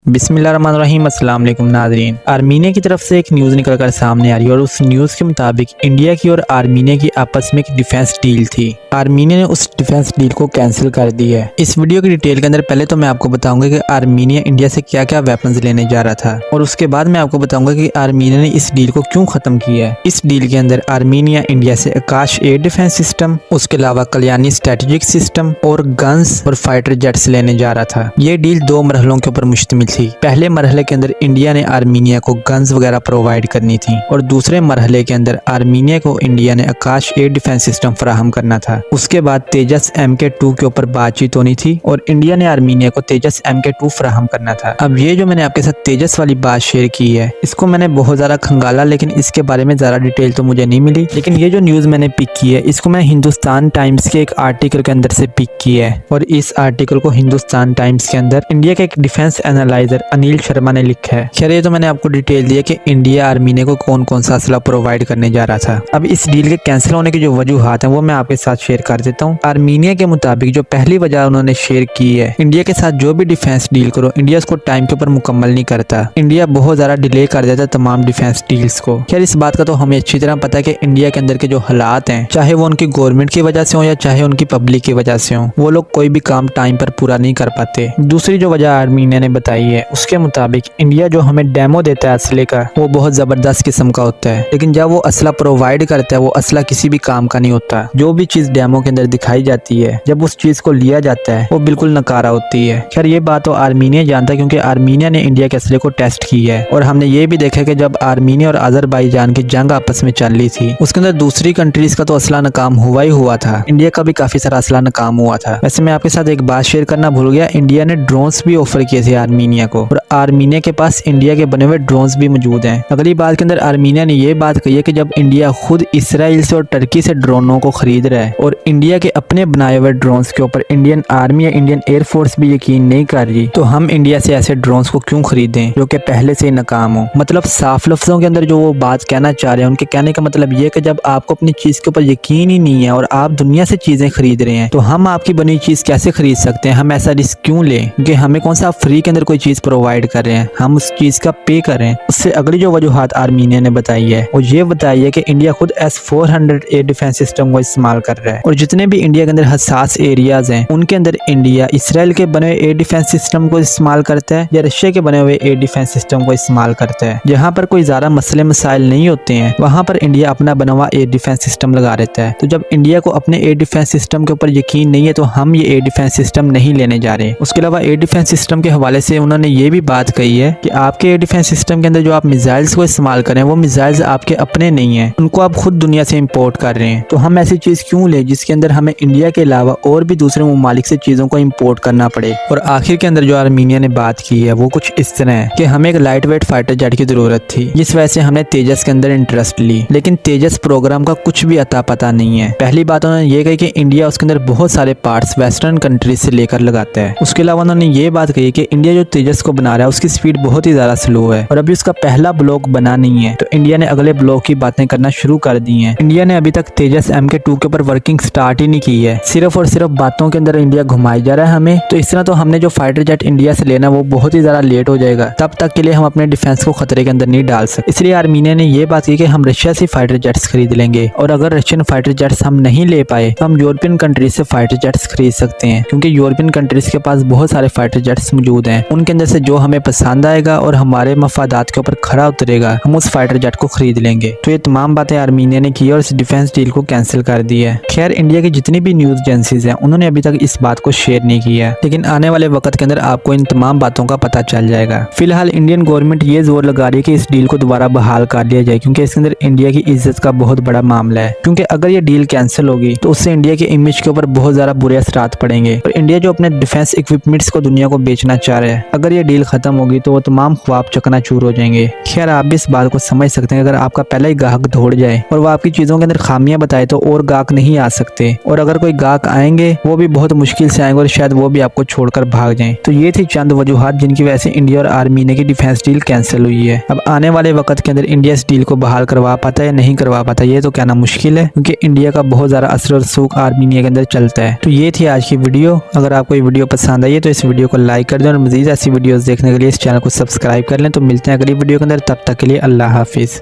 बिस्मिल्लाहिर्रहमानिर्रहीम। अस्सलाम वालेकुम नाज़रीन। आर्मीनिया की तरफ से एक न्यूज़ निकल कर सामने आ रही है और उस न्यूज़ के मुताबिक इंडिया की और आर्मीनिया की आपस में एक डिफेंस डील थी। आर्मीनिया ने उस डिफेंस डील को कैंसिल कर दिया है। इस वीडियो की डिटेल के अंदर पहले तो मैं आपको बताऊंगा कि आर्मीनिया इंडिया से क्या क्या वेपन्स लेने जा रहा था और उसके बाद मैं आपको बताऊंगा कि आर्मीनिया ने इस डील को क्यों खत्म किया है। इस डील के अंदर आर्मीनिया इंडिया से आकाश एयर डिफेंस सिस्टम, उसके अलावा कल्याणी स्ट्रेटेजिक सिस्टम और गन्स और फाइटर जेट्स लेने जा रहा था। ये डील दो मरहलों के ऊपर मुश्तमिल थी। पहले मरहले के अंदर इंडिया ने आर्मीनिया को गन्स वगैरह प्रोवाइड करनी थी और दूसरे मरहले के अंदर आर्मीनिया को इंडिया ने आकाश एयर डिफेंस सिस्टम फराहम करना था। उसके बाद तेजस MK2 के ऊपर बातचीत होनी थी और इंडिया ने आर्मीनिया को तेजस MK2 फराहम करना था। अब ये जो मैंने आपके साथ तेजस वाली बात शेयर की है, इसको मैंने बहुत ज्यादा खंगाला, लेकिन इसके बारे में ज्यादा डिटेल तो मुझे नहीं मिली। लेकिन ये जो न्यूज मैंने पिक की है, इसको मैं हिंदुस्तान टाइम्स के एक आर्टिकल के अंदर से पिक की है और इस आर्टिकल को हिंदुस्तान टाइम्स के अंदर इंडिया के एक डिफेंस एनालाइजर अनिल शर्मा ने लिखा है। खैर ये तो मैंने आपको डिटेल दिया कि इंडिया आर्मीनिया को कौन कौन सा असला प्रोवाइड करने जा रहा था। अब इस डील के कैंसिल होने की जो वजूहात हैं वो मैं आपके साथ शेयर कर देता हूँ। आर्मीनिया के मुताबिक जो पहली वजह उन्होंने शेयर की है, इंडिया के साथ जो भी डिफेंस डील करो, इंडिया उसको टाइम के ऊपर मुकम्मल नहीं करता। इंडिया बहुत ज्यादा डिले कर देता है तमाम डिफेंस डील्स को। खैर इस बात का तो हमें अच्छी तरह पता है कि इंडिया के अंदर के जो हालात हैं, चाहे वो उनकी गवर्नमेंट की वजह से हो या चाहे उनकी पब्लिक की वजह से हो, वो लोग कोई भी काम टाइम पर पूरा नहीं कर पाते। दूसरी जो वजह आर्मीनिया ने बताई है, उसके मुताबिक इंडिया जो हमें डेमो देता है असले का, वो बहुत जबरदस्त किस्म का होता है, लेकिन जब वो असला प्रोवाइड करता है, वो असला किसी भी काम का नहीं होता। जो भी चीज डेमो के अंदर दिखाई जाती है, जब उस चीज को लिया जाता है, वो बिल्कुल नकारा होती है। खैर ये बात तो आर्मीनिया जानता है, क्योंकि आर्मीनिया ने इंडिया के असले को टेस्ट किया है और हमने ये भी देखा कि जब आर्मीनिया और अजरबैजान की जंग आपस में चल रही थी, उसके अंदर दूसरी कंट्रीज का तो असला नाकाम हुआ ही हुआ था, इंडिया का भी काफी सारा असला नाकाम हुआ था। वैसे मैं आपके साथ एक बात शेयर करना भूल गया, इंडिया ने ड्रोन्स भी ऑफर किए थे आर्मीनिया को और आर्मीनिया के पास इंडिया के बने हुए ड्रोन्स भी मौजूद हैं। अगली बात के अंदर आर्मीनिया ने ये बात कही है कि जब इंडिया खुद इसराइल से और टर्की से ड्रोनों को खरीद रहा है और इंडिया के अपने बनाए हुए ड्रोन्स के ऊपर इंडियन आर्मी या इंडियन एयरफोर्स भी यकीन नहीं कर रही, तो हम इंडिया से ऐसे ड्रोन्स को क्यों खरीदें जो कि पहले से ही नाकाम हो। मतलब साफ लफ्जों के अंदर जो वो बात कहना चाह रहे हैं, उनके कहने का मतलब ये कि जब आपको अपनी चीज के ऊपर यकीन ही नहीं है और आप दुनिया से चीजें खरीद रहे हैं, तो हम आपकी बनी चीज कैसे खरीद सकते हैं। हम ऐसा रिस्क क्यों लें, क्योंकि हमें कौन सा फ्री के अंदर कोई चीज प्रोवाइड कर रहे हैं, हम उस चीज का पे कर रहे हैं। उससे अगली जो वजूहात आर्मीनिया ने बताई है, वो ये बताई है कि इंडिया खुद S-400 एयर डिफेंस सिस्टम को इस्तेमाल कर रहा है और जितने भी इंडिया के अंदर हसास एरियाज हैं, उनके अंदर इंडिया इसराइल के बने हुए एयर डिफेंस सिस्टम को इस्तेमाल करता है या रशिया के बने हुए एयर डिफेंस सिस्टम को इस्तेमाल करता है। जहाँ पर कोई ज्यादा मसले मसाइल नहीं होते हैं, वहाँ पर इंडिया अपना बना हुआ एयर डिफेंस सिस्टम लगा रहता है। तो जब इंडिया को अपने एयर डिफेंस सिस्टम के ऊपर यकीन नहीं है, तो हम ये एयर डिफेंस सिस्टम नहीं लेने जा रहे। उसके अलावा एयर डिफेंस सिस्टम के हवाले से उन्होंने ये भी बात कही है कि आपके एयर डिफेंस सिस्टम के अंदर जो आप मिसाइल्स को इस्तेमाल करें, वो मिसाइल्स आपके अपने नहीं है, उनको आप खुद दुनिया से इंपोर्ट कर रहे हैं। तो हम ऐसी चीज क्यों ले जिसके अंदर हमें इंडिया के अलावा और भी दूसरे ममालिक से चीजों को इंपोर्ट करना पड़े। और आखिर के अंदर जो आर्मीनिया ने बात की है, वो कुछ इस तरह है कि हमें एक लाइट वेट फाइटर जेट की जरूरत थी, जिस वजह से हमने तेजस के अंदर इंटरेस्ट ली, लेकिन तेजस प्रोग्राम का कुछ भी अता पता नहीं है। पहली बात उन्होंने ये कही कि इंडिया उसके अंदर बहुत सारे पार्ट्स वेस्टर्न कंट्रीज से लेकर लगाता है। उसके अलावा उन्होंने ये बात कही कि इंडिया जो तेजस को बना रहा है, उसकी स्पीड बहुत ही ज्यादा स्लो है और अभी उसका पहला ब्लॉक बना नहीं है, तो इंडिया ने अगले ब्लॉक की बातें करना शुरू कर दी हैं। इंडिया ने अभी तक तेजस MK2 के ऊपर वर्किंग स्टार्ट ही नहीं की है, सिर्फ और सिर्फ बातों के अंदर इंडिया घुमाई जा रहा है हमें। तो इस तरह तो हमने जो फाइटर जेट इंडिया से लेना वो बहुत ही ज्यादा लेट हो जाएगा, तब तक के लिए हम अपने डिफेंस को खतरे के अंदर नहीं डाल सकते। इसलिए आर्मीनिया ने ये बात की कि हम रशिया से फाइटर जेट्स खरीद लेंगे और अगर रशियन फाइटर जेट्स हम नहीं ले पाए, तो हम यूरोपियन कंट्रीज से फाइटर जेट्स खरीद सकते हैं, क्योंकि यूरोपियन कंट्रीज के पास बहुत सारे फाइटर जेट्स मौजूद हैं। उनके अंदर से जो हमें पसंद आएगा और हमारे मफादात के ऊपर खरा उतरेगा, हम उस फाइटर जेट को खरीद लेंगे। तो ये तमाम बातें आर्मीनिया ने की और इस डिफेंस डील को कैंसिल कर दी है। खैर इंडिया की जितनी भी न्यूज एजेंसीज हैं, उन्होंने अभी तक इस बात को शेयर नहीं किया है, लेकिन आने वाले वक्त के अंदर आपको इन तमाम बातों का पता चल जाएगा। फिलहाल इंडियन गवर्नमेंट ये जोर लगा रही है कि इस डील को दोबारा बहाल कर लिया जाए, क्योंकि इसके अंदर इंडिया की इज्जत का बहुत बड़ा मामला है। क्योंकि अगर ये डील कैंसिल होगी, तो उससे इंडिया के इमेज के ऊपर बहुत ज्यादा बुरे असरात पड़ेंगे और इंडिया जो अपने डिफेंस इक्विपमेंट्स को दुनिया को बेचना चाह रहा है, अगर ये डील खत्म होगी तो वो तमाम ख्वाब चकनाचूर हो जाएंगे। खैर आप भी इस बात को समझ सकते हैं, अगर आपका पहला ही गाहक दौड़ जाए और वो आपकी चीजों के अंदर खामियां बताए, तो और गाहक नहीं आ सकते, और अगर कोई गाहक आएंगे वो भी बहुत मुश्किल से आएंगे और शायद वो भी आपको छोड़कर भाग जाएं। तो ये थी चंद वजूहात जिनकी वजह से इंडिया और आर्मीनिया की डिफेंस डील कैंसिल हुई है। अब आने वाले वक्त के अंदर इंडिया इस डील को बहाल करवा पाता है या नहीं करवा पाता, ये तो कहना मुश्किल है, क्योंकि इंडिया का बहुत ज्यादा असर और सूख आर्मीनिया के अंदर चलता है। तो ये थी आज की वीडियो। अगर आपको ये वीडियो पसंद आई है तो इस वीडियो को लाइक कर दें और मजीद ऐसी वीडियोस देखने के लिए इस चैनल को सब्सक्राइब कर लें। तो मिलते हैं अगली वीडियो के अंदर, तब तक के लिए अल्लाह हाफिज़।